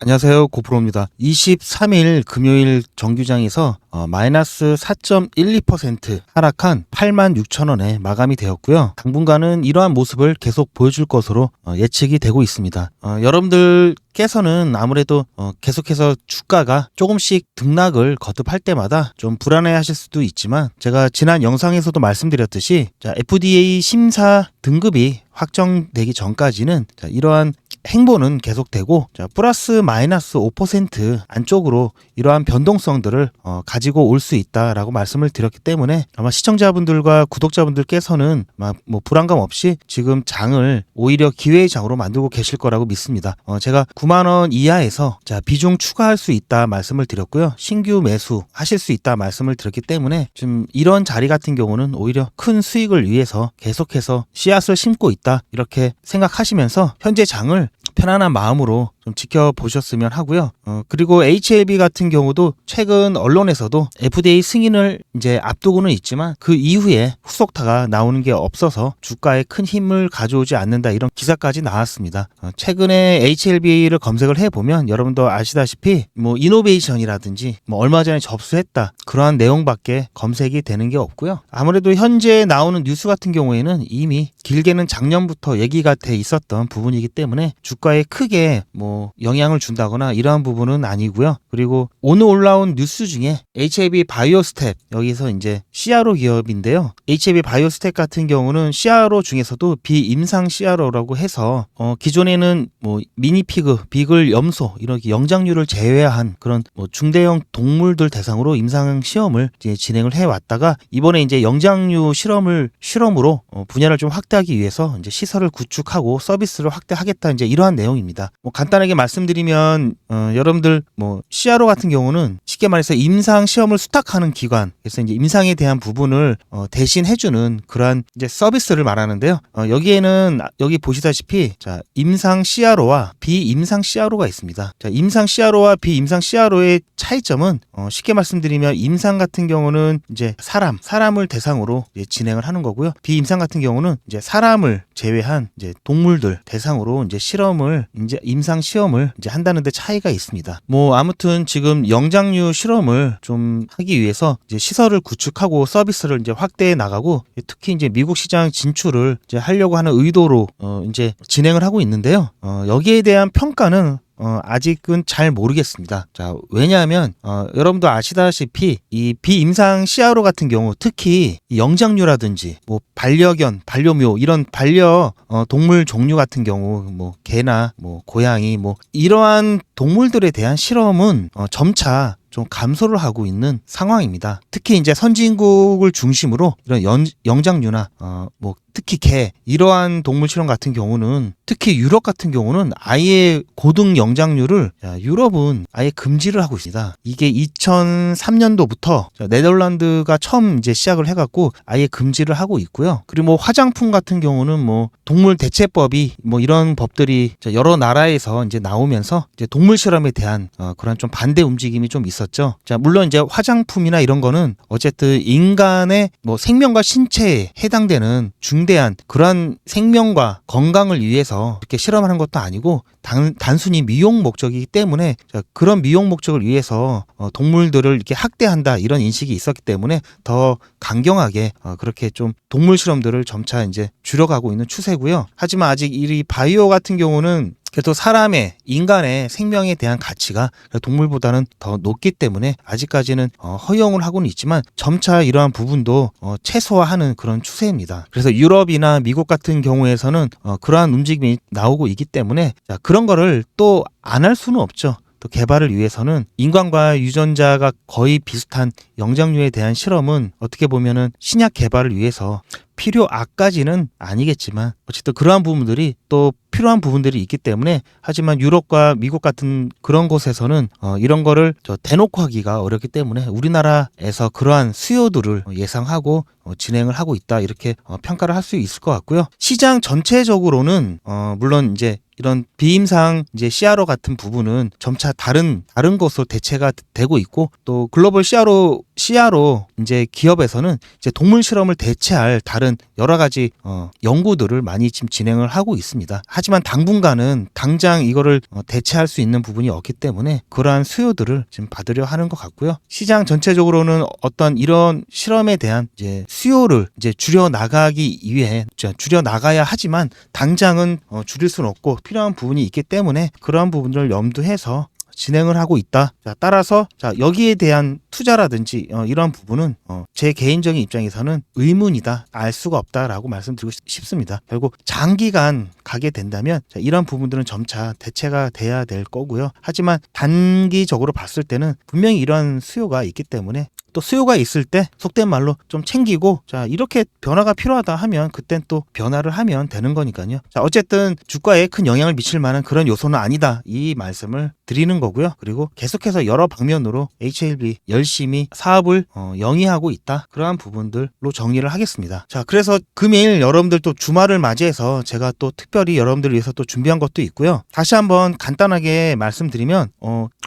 안녕하세요. 고프로입니다. 23일 금요일 정규장에서 마이너스 4.12% 하락한 86,000원에 마감이 되었고요. 당분간은 이러한 모습을 계속 보여줄 것으로 예측이 되고 있습니다. 여러분들께서는 아무래도 계속해서 주가가 조금씩 등락을 거듭할 때마다 좀 불안해하실 수도 있지만, 제가 지난 영상에서도 말씀드렸듯이 FDA 심사 등급이 확정되기 전까지는 이러한 행보는 계속되고, 플러스 마이너스 5% 안쪽으로 이러한 변동성들을 가지고 올 수 있다라고 말씀을 드렸기 때문에, 아마 시청자분들과 구독자분들께서는 뭐 불안감 없이 지금 장을 오히려 기회의 장으로 만들고 계실 거라고 믿습니다. 제가 9만원 이하에서 비중 추가할 수 있다 말씀을 드렸고요. 신규 매수 하실 수 있다 말씀을 드렸기 때문에, 지금 이런 자리 같은 경우는 오히려 큰 수익을 위해서 계속해서 씨앗을 심고 있다, 이렇게 생각하시면서 현재 장을 편안한 마음으로 좀 지켜보셨으면 하고요. 그리고 HLB 같은 경우도 최근 언론에서도 FDA 승인을 이제 앞두고는 있지만 그 이후에 후속타가 나오는 게 없어서 주가에 큰 힘을 가져오지 않는다, 이런 기사까지 나왔습니다. 최근에 HLB를 검색을 해보면 여러분도 아시다시피 뭐 이노베이션이라든지 뭐 얼마 전에 접수했다, 그러한 내용밖에 검색이 되는 게 없고요. 아무래도 현재 나오는 뉴스 같은 경우에는 이미 길게는 작년부터 얘기가 돼 있었던 부분이기 때문에 주가에 크게 뭐 영향을 준다거나 이러한 부분은 아니고요. 그리고 오늘 올라온 뉴스 중에 HAB 바이오스텝, 여기서 이제 CRO 기업인데요. HAB 바이오스텝 같은 경우는 CRO 중에서도 비임상 CRO라고 해서 기존에는 뭐 미니피그, 비글, 염소 이렇게 영장류를 제외한 그런 뭐 중대형 동물들 대상으로 임상 시험을 이제 진행을 해왔다가, 이번에 이제 영장류 실험으로 분야를 좀 확대하기 위해서 이제 시설을 구축하고 서비스를 확대하겠다, 이제 이러한 내용입니다. 뭐 간단하게 말씀드리면 여러분들 뭐 CRO 같은 경우는 쉽게 말해서 임상 시험을 수탁하는 기관, 그래서 이제 임상에 대한 부분을 대신 해주는 그러한 이제 서비스를 말하는데요. 여기에는 여기 보시다시피 임상 CRO와 비임상 CRO가 있습니다. 임상 CRO와 비임상 CRO의 차이점은 쉽게 말씀드리면, 임상 같은 경우는 이제 사람을 대상으로 이제 진행을 하는 거고요. 비임상 같은 경우는 이제 사람을 제외한 이제 동물들 대상으로 이제 임상 시험을 이제 한다는데 차이가 있습니다. 뭐 아무튼 지금 영장류 실험을 좀 하기 위해서 이제 시설을 구축하고 서비스를 이제 확대해 나가고, 특히 이제 미국 시장 진출을 이제 하려고 하는 의도로 이제 진행을 하고 있는데요. 여기에 대한 평가는 아직은 잘 모르겠습니다. 왜냐하면 여러분도 아시다시피 이 비임상 CRO 같은 경우, 특히 영장류라든지 뭐 반려견, 반려묘 이런 동물 종류 같은 경우, 뭐 개나 뭐 고양이 뭐 이러한 동물들에 대한 실험은 점차 좀 감소를 하고 있는 상황입니다. 특히 이제 선진국을 중심으로 이런 영장류나 뭐 특히 개, 이러한 동물 실험 같은 경우는, 특히 유럽 같은 경우는 아예 고등 영장류를 유럽은 아예 금지를 하고 있습니다. 이게 2003년도부터 네덜란드가 처음 이제 시작을 해갖고 아예 금지를 하고 있고요. 그리고 뭐 화장품 같은 경우는 뭐 동물 대체법이 뭐 이런 법들이 여러 나라에서 이제 나오면서 이제 동물 실험에 대한 그런 좀 반대 움직임이 좀 있었죠. 물론 이제 화장품이나 이런 거는 어쨌든 인간의 뭐 생명과 신체에 해당되는 중대한 그러한 생명과 건강을 위해서 이렇게 실험하는 것도 아니고, 단순히 미용 목적이기 때문에 그런 미용 목적을 위해서 동물들을 이렇게 학대한다, 이런 인식이 있었기 때문에 더 강경하게 그렇게 좀 동물 실험들을 점차 이제 줄여가고 있는 추세고요. 하지만 아직 이 바이오 같은 경우는 그래도 인간의 생명에 대한 가치가 동물보다는 더 높기 때문에 아직까지는 허용을 하고는 있지만, 점차 이러한 부분도 최소화하는 그런 추세입니다. 그래서 유럽이나 미국 같은 경우에서는 그러한 움직임이 나오고 있기 때문에 그런 거를 또 안 할 수는 없죠. 또 개발을 위해서는 인간과 유전자가 거의 비슷한 영장류에 대한 실험은 어떻게 보면은 신약 개발을 위해서 필요악까지는 아니겠지만, 어쨌든 그러한 부분들이 또 필요한 부분들이 있기 때문에, 하지만 유럽과 미국 같은 그런 곳에서는 이런 거를 대놓고 하기가 어렵기 때문에 우리나라에서 그러한 수요들을 예상하고 진행을 하고 있다, 이렇게 평가를 할 수 있을 것 같고요. 시장 전체적으로는 물론 이제 이런 비임상 이제 CRO 같은 부분은 점차 다른 것으로 대체가 되고 있고, 또 글로벌 CRO 시야로 이제 기업에서는 이제 동물 실험을 대체할 다른 여러 가지 연구들을 많이 지금 진행을 하고 있습니다. 하지만 당분간은 당장 이거를 대체할 수 있는 부분이 없기 때문에 그러한 수요들을 지금 받으려 하는 것 같고요. 시장 전체적으로는 어떤 이런 실험에 대한 이제 수요를 이제 줄여 나가기 위해 줄여 나가야 하지만 당장은 줄일 수는 없고 필요한 부분이 있기 때문에 그러한 부분들을 염두해서 진행을 하고 있다. 자, 따라서 여기에 대한 투자라든지 이러한 부분은 제 개인적인 입장에서는 의문이다. 알 수가 없다라고 말씀드리고 싶습니다. 결국 장기간 가게 된다면 이런 부분들은 점차 대체가 돼야 될 거고요. 하지만 단기적으로 봤을 때는 분명히 이러한 수요가 있기 때문에 또 수요가 있을 때 속된 말로 좀 챙기고 이렇게 변화가 필요하다 하면 그땐 또 변화를 하면 되는 거니까요. 어쨌든 주가에 큰 영향을 미칠 만한 그런 요소는 아니다. 이 말씀을 드리는 거고요. 그리고 계속해서 여러 방면으로 HLB 열심히 사업을 영위하고 있다. 그러한 부분들로 정리를 하겠습니다. 그래서 금일 여러분들 또 주말을 맞이해서 제가 또 특별히 여러분들을 위해서 또 준비한 것도 있고요. 다시 한번 간단하게 말씀드리면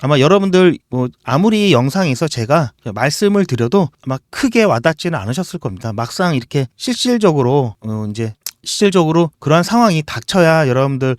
아마 여러분들 아무리 영상에서 제가 말씀을 드려도 아마 크게 와닿지는 않으셨을 겁니다. 막상 이렇게 실질적으로 그러한 상황이 닥쳐야 여러분들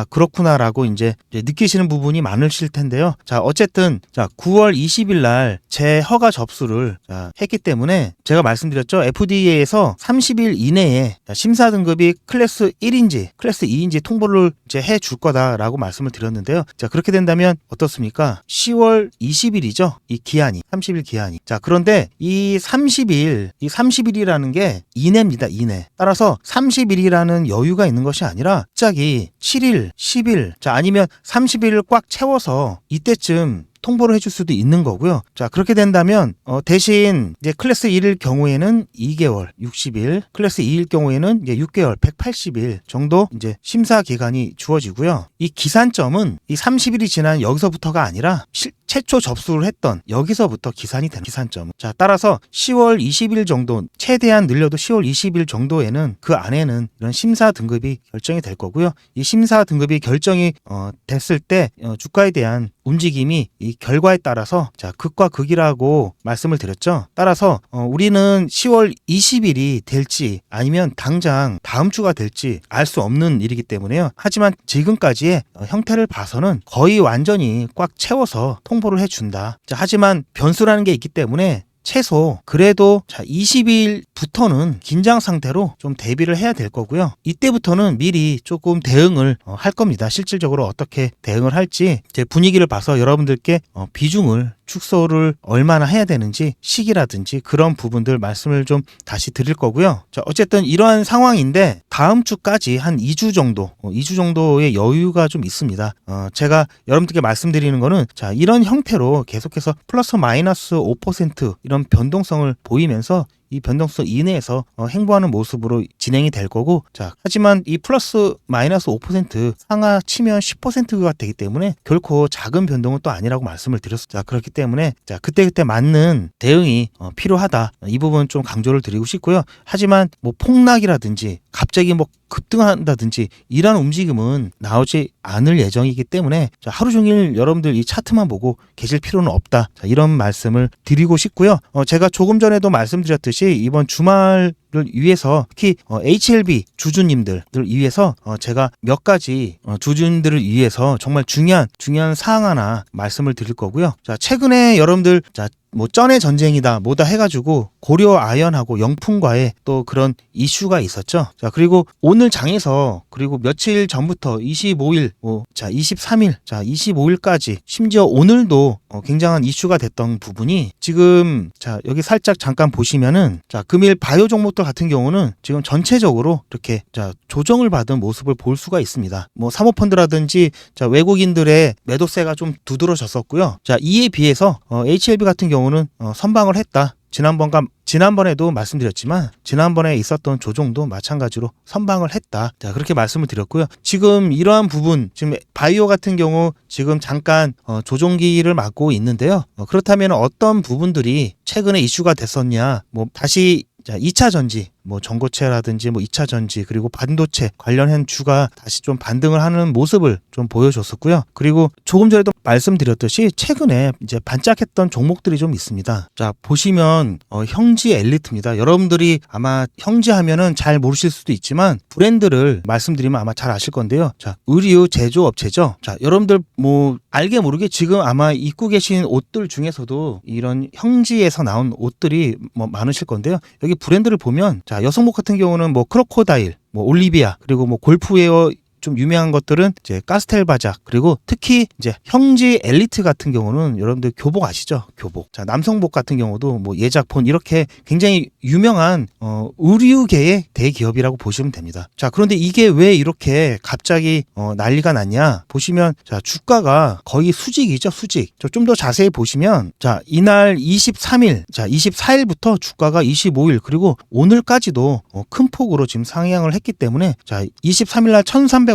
그렇구나라고 이제 느끼시는 부분이 많으실 텐데요. 어쨌든 9월 20일 날 제 허가 접수를 했기 때문에 제가 말씀드렸죠. FDA에서 30일 이내에 심사 등급이 클래스 1인지 클래스 2인지 통보를 이제 해줄 거다라고 말씀을 드렸는데요. 그렇게 된다면 어떻습니까? 10월 20일이죠. 이 기한이 30일 기한이. 그런데 이 30일이라는 게 이내입니다. 이내. 따라서 30일이라는 여유가 있는 것이 아니라 갑자기 7일, 10일, 아니면 30일을 꽉 채워서 이때쯤 통보를 해줄 수도 있는 거고요. 그렇게 된다면 대신 이제 클래스 1일 경우에는 2개월 60일, 클래스 2일 경우에는 이제 6개월 180일 정도 이제 심사 기간이 주어지고요. 이 기산점은 이 30일이 지난 여기서부터가 아니라 최초 접수를 했던 여기서부터 기산이 되는 기산점. 따라서 10월 20일 정도, 최대한 늘려도 10월 20일 정도에는 그 안에는 이런 심사 등급이 결정이 될 거고요. 이 심사 등급이 결정이 됐을 때 주가에 대한 움직임이 이 결과에 따라서 극과 극이라고 말씀을 드렸죠. 따라서 우리는 10월 20일이 될지 아니면 당장 다음 주가 될지 알 수 없는 일이기 때문에요. 하지만 지금까지의 형태를 봐서는 거의 완전히 꽉 채워서 통보를 해준다. 하지만 변수라는 게 있기 때문에 최소 그래도 20일부터는 긴장 상태로 좀 대비를 해야 될 거고요. 이때부터는 미리 조금 대응을 할 겁니다. 실질적으로 어떻게 대응을 할지 제 분위기를 봐서 여러분들께 비중을 축소를 얼마나 해야 되는지 시기라든지 그런 부분들 말씀을 좀 다시 드릴 거고요. 어쨌든 이러한 상황인데 다음 주까지 한 2주 정도의 여유가 좀 있습니다. 제가 여러분들께 말씀드리는 거는 이런 형태로 계속해서 플러스 마이너스 5% 이런 변동성을 보이면서 이 변동성 이내에서 행보하는 모습으로 진행이 될 거고 하지만 이 플러스 마이너스 5% 상하 치면 10%가 되기 때문에 결코 작은 변동은 또 아니라고 말씀을 드렸습니다. 그렇기 때문에 그때그때 맞는 대응이 필요하다. 이 부분 좀 강조를 드리고 싶고요. 하지만 폭락이라든지 갑자기 급등한다든지 이런 움직임은 나오지 않을 예정이기 때문에 하루 종일 여러분들 이 차트만 보고 계실 필요는 없다. 이런 말씀을 드리고 싶고요. 제가 조금 전에도 말씀드렸듯이 이번 주말을 위해서 특히 HLB 주주님들을 위해서 제가 몇 가지 주주님들을 위해서 정말 중요한 사항 하나 말씀을 드릴 거고요. 최근에 여러분들 쩐의 전쟁이다 뭐다 해가지고 고려 아연하고 영풍과의 또 그런 이슈가 있었죠. 그리고 오늘 장에서 그리고 며칠 전부터 25일 23일 25일까지 심지어 오늘도 굉장한 이슈가 됐던 부분이 지금 여기 살짝 잠깐 보시면은 금일 바이오 종목들 같은 경우는 지금 전체적으로 이렇게 조정을 받은 모습을 볼 수가 있습니다. 사모펀드라든지 외국인들의 매도세가 좀 두드러졌었고요. 이에 비해서 HLB 같은 경우는 선방을 했다. 지난번에도 말씀드렸지만 지난번에 있었던 조정도 마찬가지로 선방을 했다. 그렇게 말씀을 드렸고요. 지금 이러한 부분 지금 바이오 같은 경우 지금 잠깐 조정기를 맞고 있는데요. 그렇다면 어떤 부분들이 최근에 이슈가 됐었냐? 다시 2차 전지, 전고체라든지 2차 전지 그리고 반도체 관련한 주가 다시 좀 반등을 하는 모습을 좀 보여줬었고요. 그리고 조금 전에도 말씀드렸듯이 최근에 이제 반짝했던 종목들이 좀 있습니다. 자, 보시면 형지 엘리트입니다. 여러분들이 아마 형지 하면은 잘 모르실 수도 있지만 브랜드를 말씀드리면 아마 잘 아실 건데요. 자, 의류 제조업체죠. 자, 여러분들 뭐 알게 모르게 지금 아마 입고 계신 옷들 중에서도 이런 형지에서 나온 옷들이 뭐 많으실 건데요. 여기 브랜드를 보면 자, 여성복 같은 경우는 뭐 크로코다일, 뭐 올리비아, 그리고 뭐 골프웨어 좀 유명한 것들은 이제 까스텔 바작, 그리고 특히 이제 형지 엘리트 같은 경우는 여러분들 교복 아시죠? 교복. 자, 남성복 같은 경우도 뭐 예작폰 이렇게 굉장히 유명한 의류계의 대기업이라고 보시면 됩니다. 자, 그런데 이게 왜 이렇게 갑자기 난리가 났냐? 보시면 자, 주가가 거의 수직이죠, 수직. 좀 더 자세히 보시면 자, 이날 23일, 자, 24일부터 주가가 25일 그리고 오늘까지도 큰 폭으로 지금 상향을 했기 때문에 자, 23일 날 1,300원에서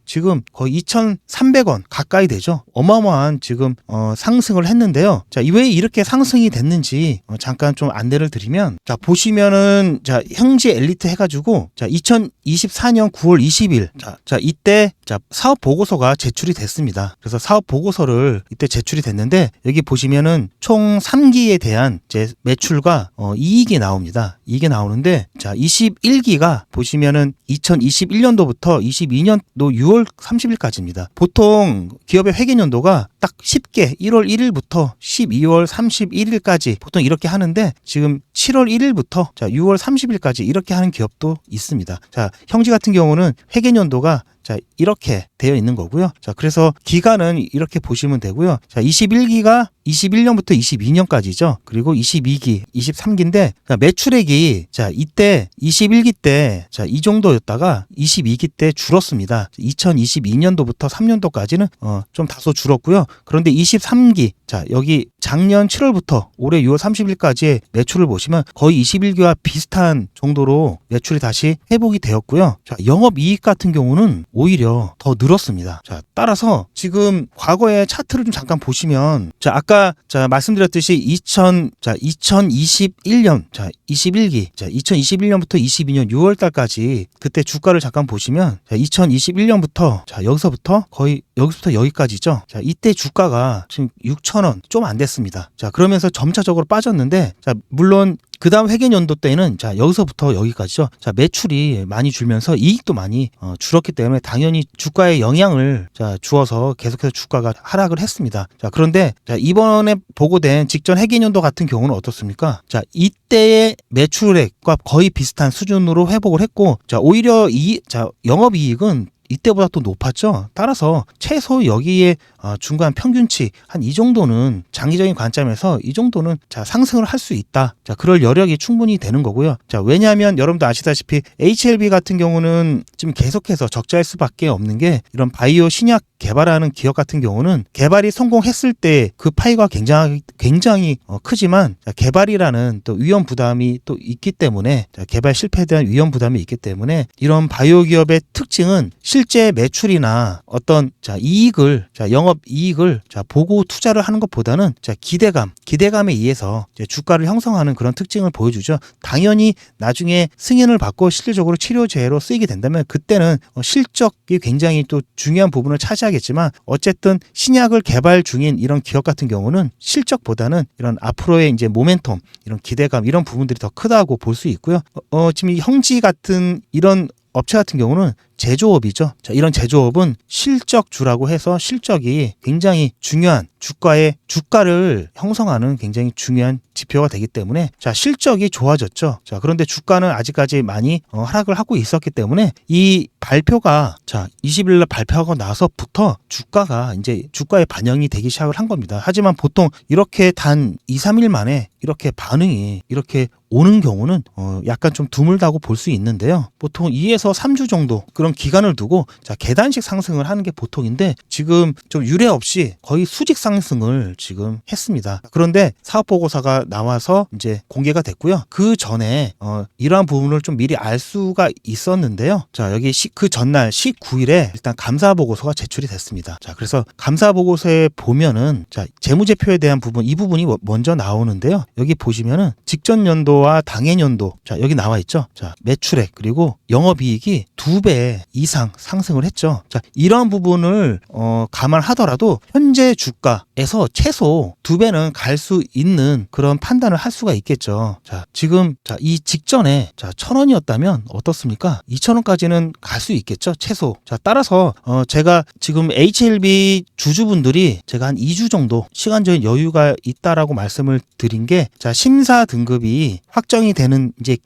지금 거의 2,300원 가까이 되죠. 어마어마한 지금 상승을 했는데요. 자, 왜 이렇게 상승이 됐는지 잠깐 좀 안내를 드리면 자, 보시면은 자, 형지 엘리트 해가지고 자, 2024년 9월 20일 자, 이때 자, 사업 보고서가 제출이 됐습니다. 그래서 사업 보고서를 이때 제출이 됐는데 여기 보시면은 총 3기에 대한 이제 매출과 이익이 나옵니다. 이게 나오는데 자, 21기가 보시면은 2021년도부터 22년도 6월 30일까지입니다. 보통 기업의 회계연도가 딱 10개 1월 1일부터 12월 31일까지 보통 이렇게 하는데 지금 7월 1일부터 자, 6월 30일까지 이렇게 하는 기업도 있습니다. 자, 형지 같은 경우는 회계연도가 자, 이렇게 되어 있는 거고요. 자, 그래서 기간은 이렇게 보시면 되고요. 자, 21기가 21년부터 22년까지죠. 그리고 22기, 23기인데 자, 매출액이 자, 이때 21기 때 자, 이 정도였다가 22기 때 줄었습니다. 2022년도부터 3년도까지는 좀 다소 줄었고요. 그런데 23기 자, 여기 작년 7월부터 올해 6월 30일까지의 매출을 보시면 거의 21기와 비슷한 정도로 매출이 다시 회복이 되었고요. 자, 영업이익 같은 경우는 오히려 더 늘었습니다. 자, 따라서 지금 과거의 차트를 좀 잠깐 보시면 자, 아까 자, 말씀드렸듯이 2021년 자, 21기 자, 2021년부터 22년 6월 달까지 그때 주가를 잠깐 보시면 자, 2021년부터 자, 여기서부터 거의 여기서부터 여기까지죠. 자, 이때 주가가 지금 6,000원 좀 안 됐습니다. 자, 그러면서 점차적으로 빠졌는데 자, 물론 그 다음 회계연도 때는 자, 여기서부터 여기까지죠. 자, 매출이 많이 줄면서 이익도 많이 줄었기 때문에 당연히 주가에 영향을 자, 주어서 계속해서 주가가 하락을 했습니다. 자, 그런데 자, 이번에 보고된 직전 회계연도 같은 경우는 어떻습니까? 자, 이때의 매출액과 거의 비슷한 수준으로 회복을 했고 자, 오히려 자, 영업이익은 이때보다 또 높았죠. 따라서 최소 여기에 중간 평균치 한 이 정도는 장기적인 관점에서 이 정도는 자, 상승을 할 수 있다. 자, 그럴 여력이 충분히 되는 거고요. 자, 왜냐하면 여러분도 아시다시피 HLB 같은 경우는 지금 계속해서 적자일 수밖에 없는 게 이런 바이오 신약 개발하는 기업 같은 경우는 개발이 성공했을 때 그 파이가 굉장히 크지만 자, 개발이라는 또 위험 부담이 또 있기 때문에 자, 개발 실패에 대한 위험 부담이 있기 때문에 이런 바이오 기업의 특징은 실제 매출이나 어떤 자, 이익을 자, 영업 이익을 자, 보고 투자를 하는 것보다는 자, 기대감에 의해서 이제 주가를 형성하는 그런 특징을 보여주죠. 당연히 나중에 승인을 받고 실질적으로 치료제로 쓰이게 된다면 그때는 실적이 굉장히 또 중요한 부분을 차지하겠지만 어쨌든 신약을 개발 중인 이런 기업 같은 경우는 실적보다는 이런 앞으로의 이제 모멘텀, 이런 기대감 이런 부분들이 더 크다고 볼 수 있고요. 지금 이 형지 같은 이런 업체 같은 경우는 제조업이죠. 자, 이런 제조업은 실적주라고 해서 실적이 굉장히 중요한 주가를 형성하는 굉장히 중요한 지표가 되기 때문에 자, 실적이 좋아졌죠. 자, 그런데 주가는 아직까지 많이 하락을 하고 있었기 때문에 이 발표가 자, 20일 날 발표하고 나서부터 주가가 이제 주가에 반영이 되기 시작을 한 겁니다. 하지만 보통 이렇게 단 2, 3일 만에 이렇게 반응이 이렇게 오는 경우는 약간 좀 드물다고 볼 수 있는데요. 보통 2에서 3주 정도 그런 기간을 두고 자, 계단식 상승을 하는 게 보통인데 지금 좀 유례 없이 거의 수직 상승을 지금 했습니다. 그런데 사업 보고서가 나와서 이제 공개가 됐고요. 그 전에 이러한 부분을 좀 미리 알 수가 있었는데요. 자, 여기 그 전날 19일에 일단 감사 보고서가 제출이 됐습니다. 자, 그래서 감사 보고서에 보면은 자, 재무제표에 대한 부분 이 부분이 먼저 나오는데요. 여기 보시면은 직전 연도와 당해 연도 자, 여기 나와 있죠. 자, 매출액 그리고 영업이익이 2배 배 이상 상승을 했죠. 자, 이러한 부분을 감안하더라도 현재 주가에서 최소 2배는 갈 수 있는 그런 판단을 할 수가 있겠죠. 자, 지금 이 직전에 1,000원이었다면 어떻습니까? 2,000원까지는 갈 수 있겠죠, 최소. 자, 따라서 제가 지금 HLB 주주분들이 제가 한 2주 정도 시간적인 여유가 있다라고 말씀을 드린 게, 자, 심사 등급이 확정이 되는 이제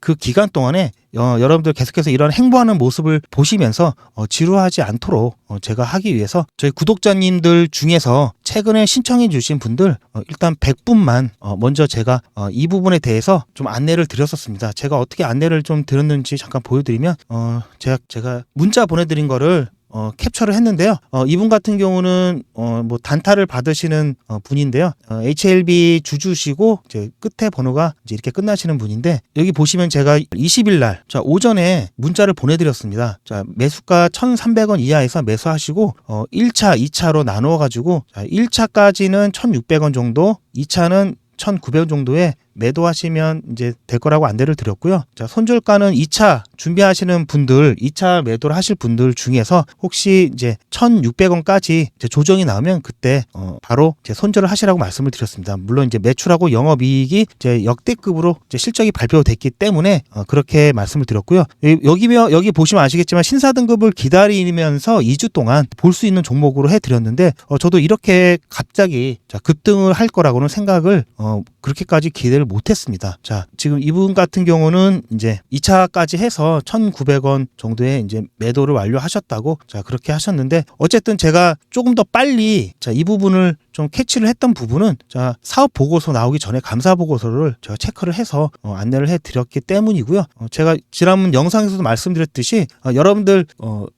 그 기간 동안에 여러분들 계속해서 이런 행보하는 모습을 보시면서 지루하지 않도록 제가 하기 위해서 저희 구독자님들 중에서 최근에 신청해 주신 분들 일단 100분만 먼저 제가 이 부분에 대해서 좀 안내를 드렸었습니다. 제가 어떻게 안내를 좀 드렸는지 잠깐 보여드리면 제가 문자 보내드린 거를 캡처를 했는데요. 이분 같은 경우는 뭐 단타를 받으시는 분인데요. HLB 주주시고 이제 끝에 번호가 이제 이렇게 끝나시는 분인데, 여기 보시면 제가 20일 날 오전에 문자를 보내드렸습니다. 자, 매수가 1,300원 이하에서 매수하시고 1차, 2차로 나누어 가지고 1차까지는 1,600원 정도, 2차는 1,900원 정도에 매도하시면 이제 될 거라고 안내를 드렸고요. 자, 손절가는 2차 준비하시는 분들, 2차 매도를 하실 분들 중에서 혹시 이제 1,600원까지 이제 조정이 나오면 그때 바로 이제 손절을 하시라고 말씀을 드렸습니다. 물론 이제 매출하고 영업이익이 이제 역대급으로 이제 실적이 발표됐기 때문에 그렇게 말씀을 드렸고요. 여기 보시면 아시겠지만 신사 등급을 기다리면서 2주 동안 볼 수 있는 종목으로 해드렸는데, 저도 이렇게 갑자기 급등을 할 거라고는 생각을 그렇게까지 기대를 못했습니다. 자, 지금 이분 같은 경우는 이제 2차까지 해서 1,900원 정도에 이제 매도를 완료하셨다고, 자, 그렇게 하셨는데, 어쨌든 제가 조금 더 빨리 이 부분을 좀 캐치를 했던 부분은, 자, 사업 보고서 나오기 전에 감사 보고서를 제가 체크를 해서 안내를 해드렸기 때문이고요. 제가 지난번 영상에서도 말씀드렸듯이 여러분들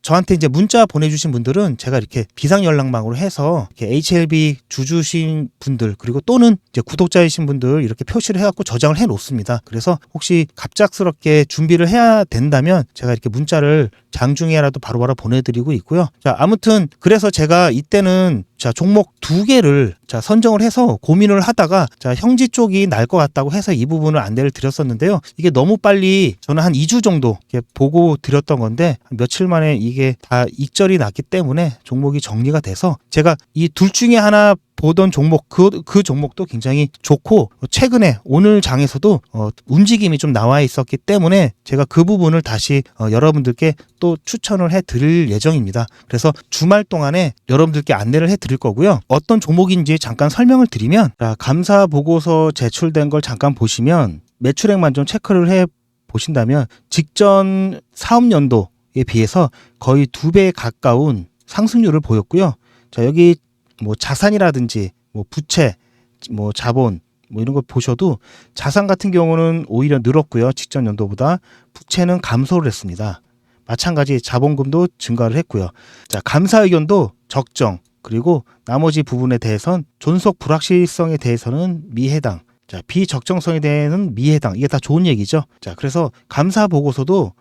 저한테 이제 문자 보내주신 분들은 제가 이렇게 비상 연락망으로 해서 이렇게 HLB 주주신 분들, 그리고 또는 이제 구독자이신 분들 이렇게 표시를 해갖고 저장을 해 놓습니다. 그래서 혹시 갑작스럽게 준비를 해야 된다면 제가 이렇게 문자를 장중에라도 바로바로 보내드리고 있고요. 자, 아무튼 그래서 제가 이때는 종목 2개를 선정을 해서 고민을 하다가 형지 쪽이 날 것 같다고 해서 이 부분을 안내를 드렸었는데요. 이게 너무 빨리 저는 한 2주 정도 보고 드렸던 건데, 며칠 만에 이게 다 익절이 났기 때문에 종목이 정리가 돼서 제가 이 둘 중에 하나 보던 종목, 그 종목도 굉장히 좋고, 최근에 오늘 장에서도 움직임이 좀 나와 있었기 때문에 제가 그 부분을 다시 여러분들께 또 추천을 해드릴 예정입니다. 그래서 주말 동안에 여러분들께 안내를 해드릴 거고요. 어떤 종목인지 잠깐 설명을 드리면, 감사 보고서 제출된 걸 잠깐 보시면 매출액만 좀 체크를 해 보신다면 직전 사업연도에 비해서 거의 2배 가까운 상승률을 보였고요. 자, 여기 뭐 자산이라든지 뭐 부채, 뭐 자본, 뭐 이런 거 보셔도 자산 같은 경우는 오히려 늘었고요. 직전 연도보다. 부채는 감소를 했습니다. 마찬가지 자본금도 증가를 했고요. 자, 감사 의견도 적정, 그리고 나머지 부분에 대해선 존속 불확실성에 대해서는 미해당, 자, 비적정성에 대해서는 미해당. 이게 다 좋은 얘기죠. 자, 그래서 감사 보고서도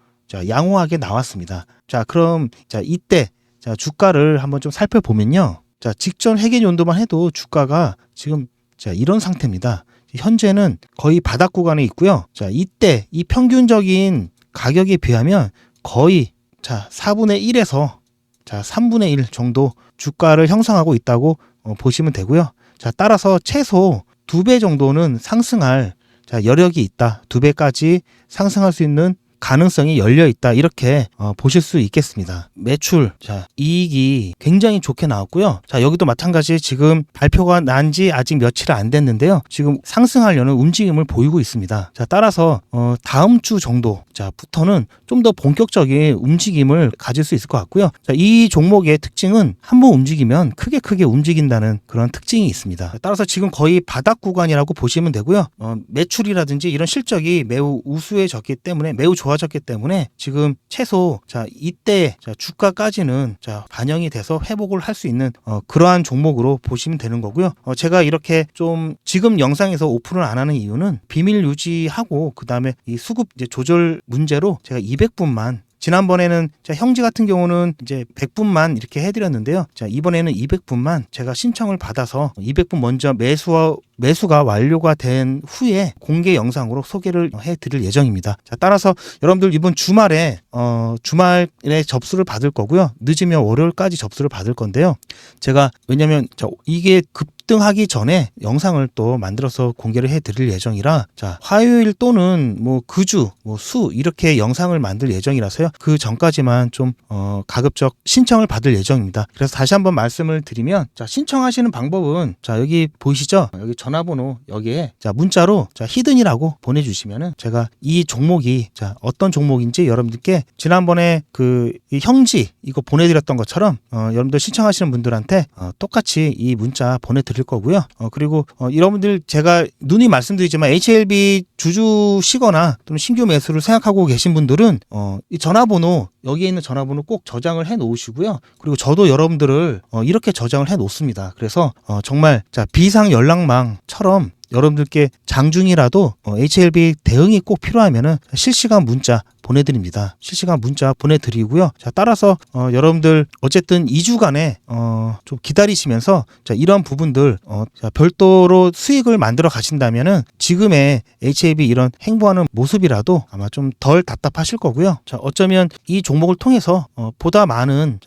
양호하게 나왔습니다. 자, 그럼 이때 주가를 한번 좀 살펴보면요. 자, 직전 회계 연도만 해도 주가가 지금 이런 상태입니다. 현재는 거의 바닥 구간에 있고요. 자, 이때 이 평균적인 가격에 비하면 거의 4분의 1에서 3분의 1 정도 주가를 형성하고 있다고 보시면 되고요. 자, 따라서 최소 2배 정도는 상승할 여력이 있다. 2배까지 상승할 수 있는 가능성이 열려 있다. 이렇게 보실 수 있겠습니다. 매출, 이익이 굉장히 좋게 나왔고요. 자, 여기도 마찬가지 지금 발표가 난 지 아직 며칠 안 됐는데요. 지금 상승하려는 움직임을 보이고 있습니다. 자, 따라서 다음 주 정도부터는 좀 더 본격적인 움직임을 가질 수 있을 것 같고요. 자, 이 종목의 특징은 한번 움직이면 크게 움직인다는 그런 특징이 있습니다. 따라서 지금 거의 바닥 구간이라고 보시면 되고요. 매출이라든지 이런 실적이 매우 우수해졌기 때문에, 매우 좋아졌기 때문에 지금 최소 이때 주가까지는 반영이 돼서 회복을 할 수 있는 그러한 종목으로 보시면 되는 거고요. 제가 이렇게 좀 지금 영상에서 오픈을 안 하는 이유는 비밀 유지하고, 그 다음에 이 수급 조절 문제로 제가 200분만, 지난번에는 형지 같은 경우는 이제 100분만 이렇게 해드렸는데요. 자, 이번에는 200분만 제가 신청을 받아서 200분 먼저 매수가 완료가 된 후에 공개 영상으로 소개를 해드릴 예정입니다. 자, 따라서 여러분들 이번 주말에 접수를 받을 거고요. 늦으면 월요일까지 접수를 받을 건데요. 제가 왜냐면 이게 급등하기 전에 영상을 또 만들어서 공개를 해드릴 예정이라, 자, 화요일 또는 그주, 수 이렇게 영상을 만들 예정이라서요. 그 전까지만 좀 가급적 신청을 받을 예정입니다. 그래서 다시 한번 말씀을 드리면, 자, 신청하시는 방법은, 자, 여기 보이시죠? 여기 전화번호 여기에, 자, 문자로, 자, 히든이라고 보내주시면은 제가 이 종목이, 자, 어떤 종목인지 여러분들께 지난번에 이 형지 이거 보내드렸던 것처럼 여러분들 신청하시는 분들한테 똑같이 이 문자 보내드릴 거고요. 그리고 여러분들 제가 누누이 말씀드리지만 HLB 주주시거나 또는 신규 매수를 생각하고 계신 분들은 이 전화번호, 여기에 있는 전화번호 꼭 저장을 해 놓으시고요. 그리고 저도 여러분들을 이렇게 저장을 해 놓습니다. 그래서 정말, 자, 비상 연락망처럼 여러분들께 장중이라도 HLB 대응이 꼭 필요하면은 실시간 문자 보내드립니다. 실시간 문자 보내드리고요. 자, 따라서 여러분들 어쨌든 2주간에 좀 기다리시면서, 자, 이런 부분들 자, 별도로 수익을 만들어 가신다면은 지금의 HLB 이런 행보하는 모습이라도 아마 좀 덜 답답하실 거고요. 자, 어쩌면 이 종목을 통해서 보다 많은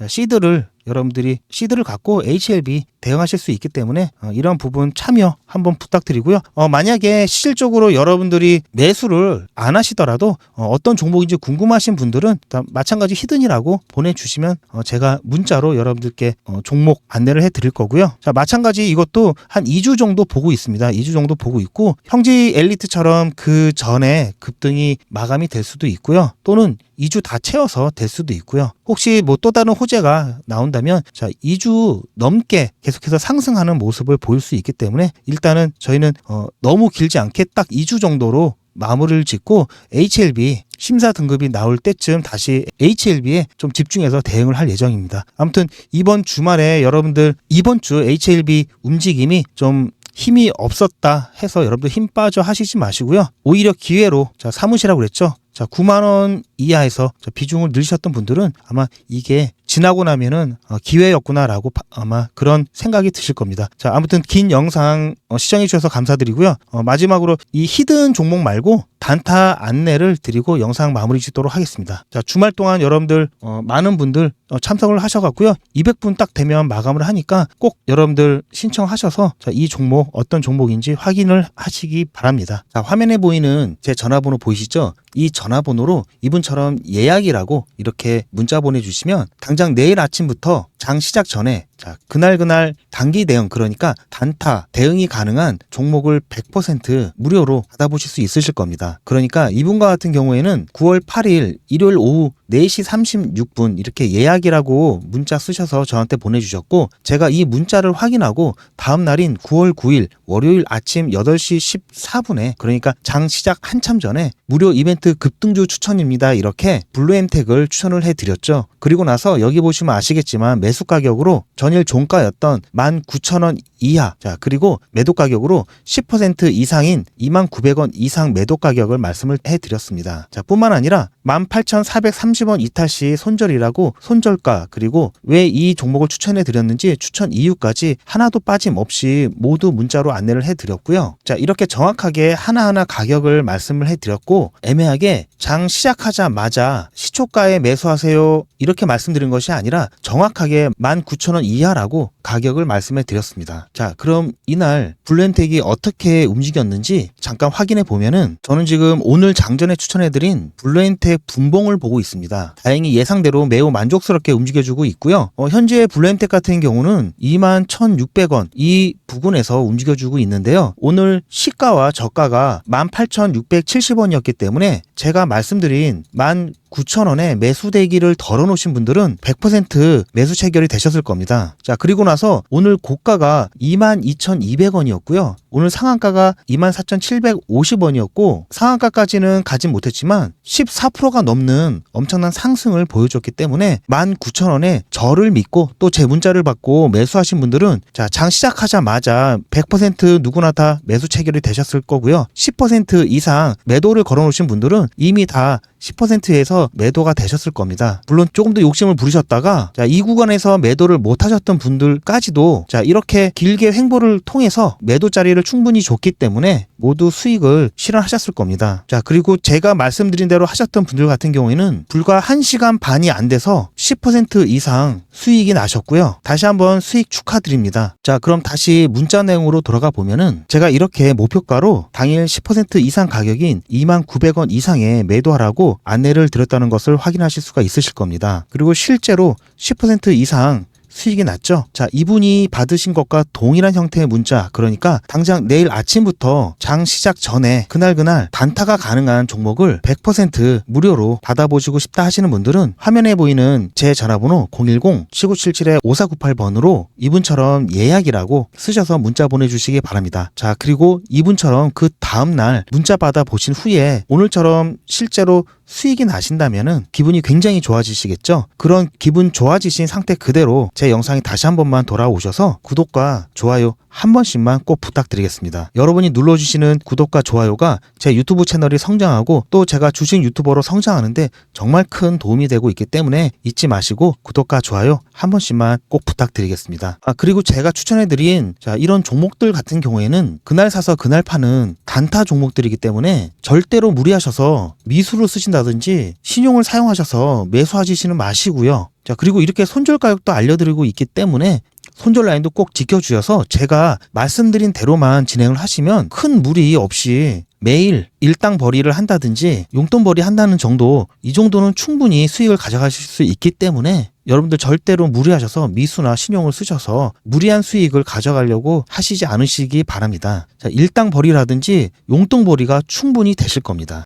여러분들이 시드를 갖고 HLB 대응하실 수 있기 때문에 이런 부분 참여 한번 부탁드리고요. 만약에 실질적으로 여러분들이 매수를 안 하시더라도 어떤 종목인지 궁금하신 분들은 마찬가지 히든이라고 보내주시면 제가 문자로 여러분들께 종목 안내를 해드릴 거고요. 자, 마찬가지 이것도 한 2주 정도 보고 있습니다. 2주 정도 보고 있고, 형지 엘리트처럼 그 전에 급등이 마감이 될 수도 있고요. 또는 2주 다 채워서 될 수도 있고요. 혹시 또 다른 호재가 나온다면, 자, 2주 넘게 계속해서 상승하는 모습을 보일 수 있기 때문에 일단은 저희는 너무 길지 않게 딱 2주 정도로 마무리를 짓고 HLB 심사 등급이 나올 때쯤 다시 HLB에 좀 집중해서 대응을 할 예정입니다. 아무튼 이번 주말에 여러분들 이번 주 HLB 움직임이 좀 힘이 없었다 해서 여러분들 힘 빠져 하시지 마시고요. 오히려 기회로, 자, 사무실이라고 그랬죠. 자, 9만원 이하에서 비중을 늘리셨던 분들은 아마 이게 지나고 나면은 기회였구나라고 아마 그런 생각이 드실 겁니다. 자, 아무튼 긴 영상 시청해 주셔서 감사드리고요. 마지막으로 이 히든 종목 말고 단타 안내를 드리고 영상 마무리 짓도록 하겠습니다. 자, 주말 동안 여러분들 많은 분들 참석을 하셔갖고요. 200분 딱 되면 마감을 하니까 꼭 여러분들 신청하셔서, 자, 이 종목 어떤 종목인지 확인을 하시기 바랍니다. 자, 화면에 보이는 제 전화번호 보이시죠? 이 전화번호로 이분처럼 예약이라고 이렇게 문자 보내주시면 당장 내일 아침부터 장 시작 전에, 자, 그날 단기 대응, 그러니까 단타 대응이 가능한 종목을 100% 무료로 받아보실 수 있으실 겁니다. 그러니까 이분과 같은 경우에는 9월 8일 일요일 오후 4시 36분 이렇게 예약이라고 문자 쓰셔서 저한테 보내주셨고, 제가 이 문자를 확인하고 다음 날인 9월 9일 월요일 아침 8시 14분에, 그러니까 장 시작 한참 전에 무료 이벤트 급등주 추천입니다, 이렇게 블루엠텍을 추천을 해드렸죠. 그리고 나서 여기 보시면 아시겠지만 매수 가격으로 전일 종가였던 19,000원 이하, 자, 그리고 매도 가격으로 10% 이상인 29,000원 이상 매도 가격을 말씀을 해드렸습니다. 자, 뿐만 아니라 18,430원 이탈 시 손절이라고 손절가, 그리고 왜 이 종목을 추천해 드렸는지 추천 이유까지 하나도 빠짐없이 모두 문자로 안내를 해드렸고요. 자, 이렇게 정확하게 하나하나 가격을 말씀을 해드렸고, 애매하게 장 시작하자마자 시초가에 매수하세요 이렇게 말씀드린 것이 아니라 정확하게 19,000원 이하라고 가격을 말씀해 드렸습니다. 자, 그럼 이날 블루엠텍이 어떻게 움직였는지 잠깐 확인해 보면은, 저는 지금 오늘 장전에 추천해드린 블루엠텍 분봉을 보고 있습니다. 다행히 예상대로 매우 만족스럽게 움직여주고 있고요. 현재 블루엠텍 같은 경우는 21,600원 이 부근에서 움직여주고 있는데요. 오늘 시가와 저가가 18,670원이었기 때문에 제가 말씀드린 19,000원에 매수 대기를 덜어놓으신 분들은 100% 매수 체결이 되셨을 겁니다. 자, 그리고 나서 오늘 고가가 22,200원이었고요. 오늘 상한가가 24,750원이었고 상한가까지는 가진 못했지만 14%가 넘는 엄청난 상승을 보여줬기 때문에 19,000원에 저를 믿고 또 제 문자를 받고 매수하신 분들은, 자, 장 시작하자마자 100% 누구나 다 매수 체결이 되셨을 거고요. 10% 이상 매도를 걸어놓으신 분들은 이미 다 10%에서 하셔서 매도가 되셨을 겁니다. 물론 조금 더 욕심을 부리셨다가 자, 이 구간에서 매도를 못 하셨던 분들까지도 자, 이렇게 길게 횡보를 통해서 매도 자리를 충분히 줬기 때문에 모두 수익을 실현하셨을 겁니다. 자, 그리고 제가 말씀드린 대로 하셨던 분들 같은 경우에는 불과 1시간 반이 안 돼서 10% 이상 수익이 나셨고요. 다시 한번 수익 축하드립니다. 자, 그럼 다시 문자 내용으로 돌아가 보면은 제가 이렇게 목표가로 당일 10% 이상 가격인 29,000원 이상에 매도하라고 안내를 드렸다는 것을 확인하실 수가 있으실 겁니다. 그리고 실제로 10% 이상 수익이 났죠. 자, 이분이 받으신 것과 동일한 형태의 문자, 그러니까 당장 내일 아침부터 장 시작 전에 그날 단타가 가능한 종목을 100% 무료로 받아보시고 싶다 하시는 분들은 화면에 보이는 제 전화번호 010-7977-5498번으로 이분처럼 예약이라고 쓰셔서 문자 보내주시기 바랍니다. 자, 그리고 이분처럼 그 다음날 문자 받아보신 후에 오늘처럼 실제로 수익이 나신다면은 기분이 굉장히 좋아지시겠죠? 그런 기분 좋아지신 상태 그대로 제 영상에 다시 한 번만 돌아오셔서 구독과 좋아요 한 번씩만 꼭 부탁드리겠습니다. 여러분이 눌러주시는 구독과 좋아요가 제 유튜브 채널이 성장하고 또 제가 주식 유튜버로 성장하는데 정말 큰 도움이 되고 있기 때문에 잊지 마시고 구독과 좋아요 한 번씩만 꼭 부탁드리겠습니다. 그리고 제가 추천해드린 자, 이런 종목들 같은 경우에는 그날 사서 그날 파는 단타 종목들이기 때문에 절대로 무리하셔서 미수를 쓰신다든지 신용을 사용하셔서 매수하시지는 마시고요. 자, 그리고 이렇게 손절 가격도 알려드리고 있기 때문에 손절 라인도 꼭 지켜주셔서 제가 말씀드린 대로만 진행을 하시면 큰 무리 없이 매일 일당 벌이를 한다든지 용돈 벌이 한다는 정도, 이 정도는 충분히 수익을 가져가실 수 있기 때문에 여러분들 절대로 무리하셔서 미수나 신용을 쓰셔서 무리한 수익을 가져가려고 하시지 않으시기 바랍니다. 자, 일당 벌이라든지 용돈 벌이가 충분히 되실 겁니다.